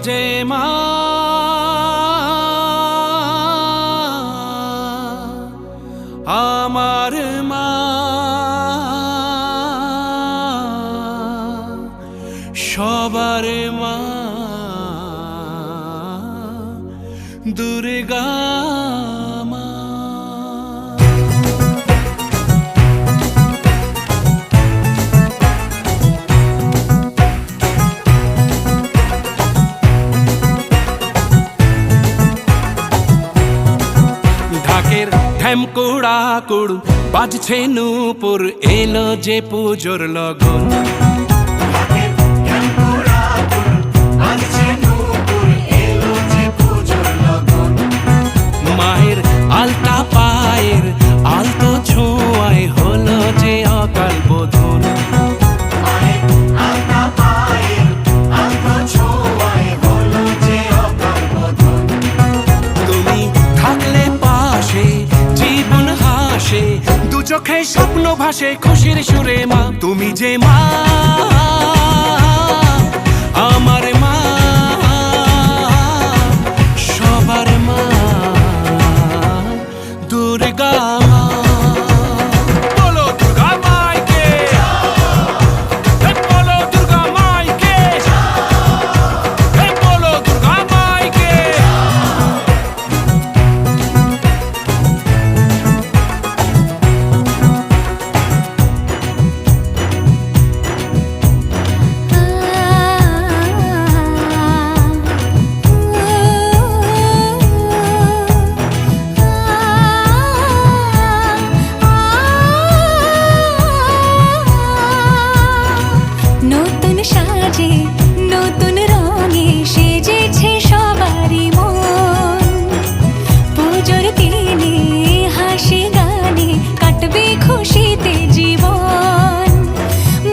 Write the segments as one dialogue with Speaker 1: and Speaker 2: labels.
Speaker 1: যে মা আমার মা সবার মা দুর্গা মা। ঢাকের ঢ্যামকুড়া কুড় বাজছে নূপুর, এলো যে পুজোর লগন। মায়ের আলতা পায়ের আলতো ছোঁয়ায় হলো যে অকাল বোধন। তুমি থাকলে পাশে জীবন হাসে, দু চোখে স্বপ্ন ভাসে খুশির সুরে মা। তুমি যে মা আমার মা সবার মা দুর্গা মা। বলো দুর্গা মাইকে, বলো দুর্গা মাইকে, বলো দুর্গা মাইকে।
Speaker 2: নতুন সাজে নতুন রঙে সেজেছে সবারই মন। পুজোর দিনে হাসি গানে কাটবে খুশিতে জীবন।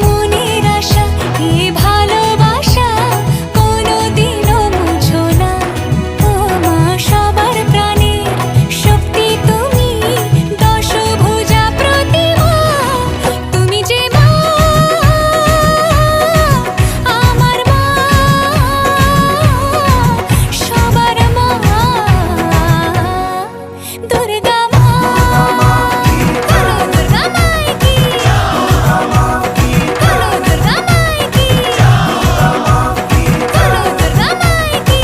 Speaker 2: মনের আশা এ ভালোবাসা কোনোদিনও মুছো না। ও মা সবার প্রাণে শক্তি তুমি, দশভুজা প্রতিমা। তুমি যে মা আমার মা সবার মা দুর্গা মা। বলো দুর্গা মাইকি, বলো দুর্গা মাইকি, বলো দুর্গা মাইকি।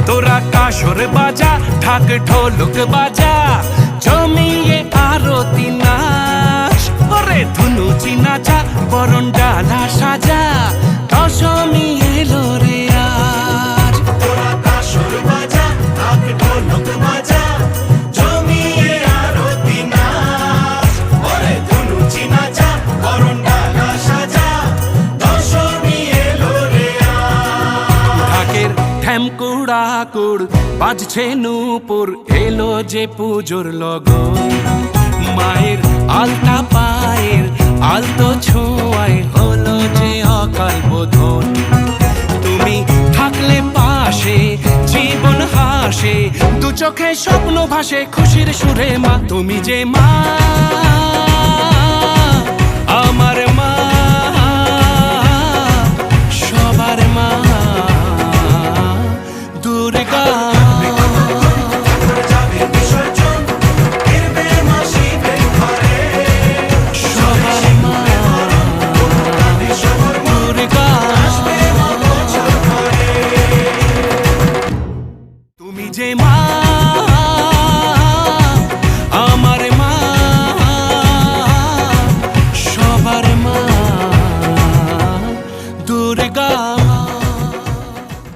Speaker 1: তোরা কাসর বাজা ঢাক ঢোলক বাজা, জমিয়ে আরতি নাচ। ওরে ধুনুচি নাচা বরণ ডালা সাজা, দশমী এলো রে আজ। তোরা কাসর বাজা ঢাক ঢোলক বাজা, জমিয়ে আরতি নাচ। ওরে ধুনুচি নাচা বরণ ডালা সাজা, দশমী এলো রে আজ। ঢাকের ঢ্যামকুড়া কুড় বাজছে নূপুর, এলো যে পুজোর লগন। মায়ের আলতা পায়ের আলতো ছোঁয়ায় হলো যে অকাল বোধন। তুমি থাকলে পাশে জীবন হাসে, দু চোখে স্বপ্ন ভাসে খুশির সুরে মা। তুমি যে মা আমার মা সবার মা দুর্গা তুমি যে মা।